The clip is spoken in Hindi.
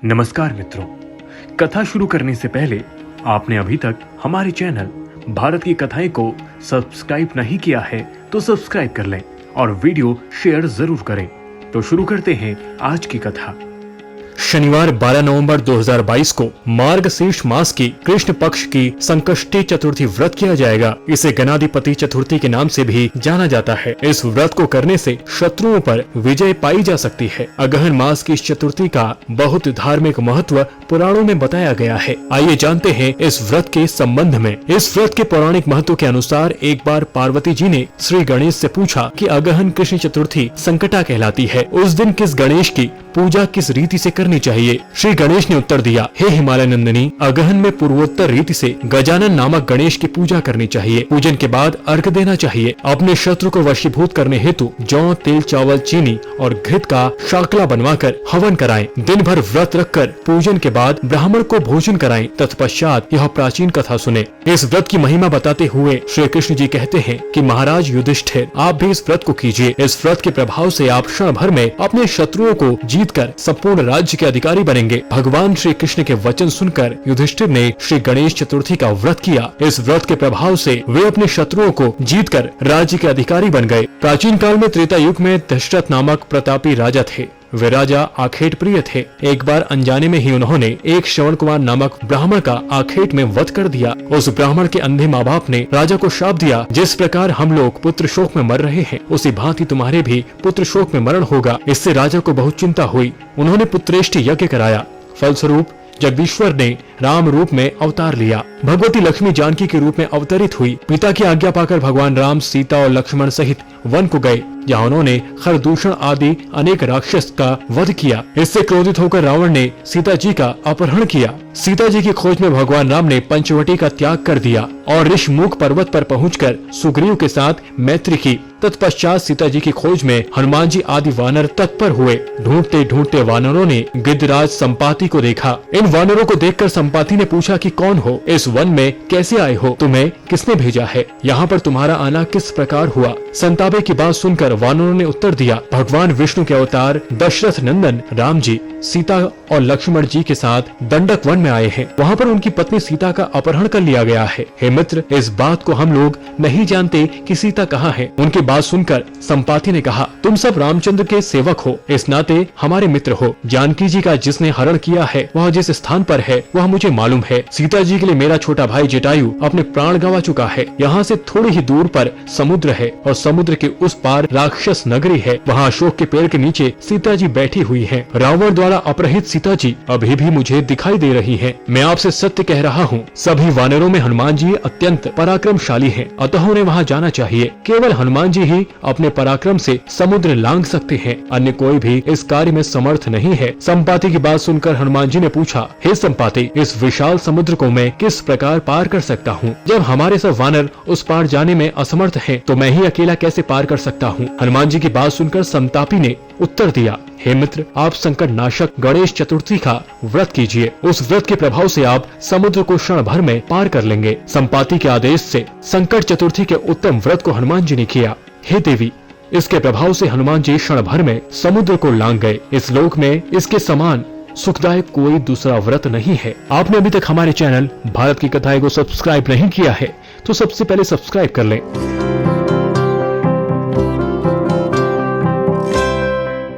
नमस्कार मित्रों, कथा शुरू करने से पहले आपने अभी तक हमारे चैनल भारत की कथाएं को सब्सक्राइब नहीं किया है तो सब्सक्राइब कर लें और वीडियो शेयर जरूर करें। तो शुरू करते हैं आज की कथा। शनिवार 12 नवंबर 2022 को मार्गशीर्ष मास की कृष्ण पक्ष की संकष्टी चतुर्थी व्रत किया जाएगा। इसे गणाधिपति चतुर्थी के नाम से भी जाना जाता है। इस व्रत को करने से शत्रुओं पर विजय पाई जा सकती है। अगहन मास की इस चतुर्थी का बहुत धार्मिक महत्व पुराणों में बताया गया है। आइए जानते हैं इस व्रत के संबंध में। इस व्रत के पौराणिक महत्व के अनुसार एक बार पार्वती जी ने श्री गणेश से पूछा कि अगहन कृष्ण चतुर्थी संकटा कहलाती है, उस दिन किस गणेश की पूजा किस रीति से करनी चाहिए। श्री गणेश ने उत्तर दिया, हे हिमालय नंदिनी, अगहन में पूर्वोत्तर रीति से गजानन नामक गणेश की पूजा करनी चाहिए। पूजन के बाद अर्घ देना चाहिए। अपने शत्रु को वशीभूत करने हेतु जौ, तेल, चावल, चीनी और घृत का शाकला बनवाकर हवन कराएं। दिन भर व्रत रखकर पूजन के बाद ब्राह्मण को भोजन कराएं। तत्पश्चात यह प्राचीन कथा सुने। इस व्रत की महिमा बताते हुए श्री कृष्ण जी कहते हैं कि महाराज युधिष्ठिर, आप भी इस व्रत को कीजिए। इस व्रत के प्रभाव से आप क्षण भर में अपने शत्रुओं को जीतकर संपूर्ण राज्य के अधिकारी बनेंगे। भगवान श्री कृष्ण के वचन सुनकर युधिष्ठिर ने श्री गणेश चतुर्थी का व्रत किया। इस व्रत के प्रभाव से वे अपने शत्रुओं को जीतकर राज्य के अधिकारी बन गए। प्राचीन काल में त्रेता युग में दशरथ नामक प्रतापी राजा थे। वे राजा आखेट प्रिय थे। एक बार अनजाने में ही उन्होंने एक श्रवण कुमार नामक ब्राह्मण का आखेट में वध कर दिया। उस ब्राह्मण के अंधे माँ बाप ने राजा को शाप दिया, जिस प्रकार हम लोग पुत्र शोक में मर रहे हैं, उसी भांति तुम्हारे भी पुत्र शोक में मरण होगा। इससे राजा को बहुत चिंता हुई। उन्होंने पुत्रेष्टि यज्ञ कराया। फलस्वरूप जगदीश्वर ने राम रूप में अवतार लिया। भगवती लक्ष्मी जानकी के रूप में अवतरित हुई। पिता की आज्ञा पाकर भगवान राम सीता और लक्ष्मण सहित वन को गए, जहाँ उन्होंने खरदूषण आदि अनेक राक्षस का वध किया। इससे क्रोधित होकर रावण ने सीता जी का अपहरण किया। सीता जी की खोज में भगवान राम ने पंचवटी का त्याग कर दिया और ऋषमुख पर्वत पर पहुंचकर सुग्रीव के साथ मैत्री की। तत्पश्चात सीता जी की खोज में हनुमान जी आदि वानर तत्पर हुए। ढूंढते ढूंढते वानरों ने गिद्धराज संपाति को देखा। इन वानरों को देखकर संपाति ने पूछा कि कौन हो, इस वन में कैसे आए हो, तुम्हें किसने भेजा है, यहाँ पर तुम्हारा आना किस प्रकार हुआ। संतापे की बात सुनकर वानरों ने उत्तर दिया, भगवान विष्णु के अवतार दशरथ नंदन राम जी सीता और लक्ष्मण जी के साथ दंडक वन में आए हैं। वहाँ पर उनकी पत्नी सीता का अपहरण कर लिया गया है। हे मित्र, इस बात को हम लोग नहीं जानते कि सीता कहाँ है। उनकी बात सुनकर संपाति ने कहा, तुम सब रामचंद्र के सेवक हो, इस नाते हमारे मित्र हो। जानकी जी का जिसने हरण किया है वह जिस स्थान पर है वह मुझे मालूम है। सीता जी के लिए मेरा छोटा भाई जटायु अपने प्राण गंवा चुका है। यहाँ से थोड़ी ही दूर पर समुद्र है और समुद्र के उस पार राक्षस नगरी है। वहाँ अशोक के पेड़ के नीचे सीता जी बैठी हुई है। रावण द्वारा अपहरित सीता जी अभी भी मुझे दिखाई दे रही है। मैं आपसे सत्य कह रहा हूँ, सभी वानरों में हनुमान जी अत्यंत पराक्रमशाली हैं, अतः उन्हें वहाँ जाना चाहिए। केवल हनुमान जी ही अपने पराक्रम से समुद्र लांघ सकते हैं, अन्य कोई भी इस कार्य में समर्थ नहीं है। संपाति की बात सुनकर हनुमान जी ने पूछा, हे संपाति, इस विशाल समुद्र को मैं किस प्रकार पार कर सकता हूँ। जब हमारे सब वानर उस पार जाने में असमर्थ हैं, तो मैं ही अकेला कैसे पार कर सकता हूँ। हनुमान जी की बात सुनकर संतापी ने उत्तर दिया, हे मित्र, आप संकट नाशक गणेश चतुर्थी का व्रत कीजिए। उस व्रत के प्रभाव से आप समुद्र को क्षण भर में पार कर लेंगे। संपाति के आदेश से संकट चतुर्थी के उत्तम व्रत को हनुमान जी ने किया। हे देवी, इसके प्रभाव से हनुमान जी क्षण भर में समुद्र को लांघ गए। इस लोक में इसके समान सुखदायक कोई दूसरा व्रत नहीं है। आपने अभी तक हमारे चैनल भारत की कथाएं को सब्सक्राइब नहीं किया है तो सबसे पहले सब्सक्राइब कर लें।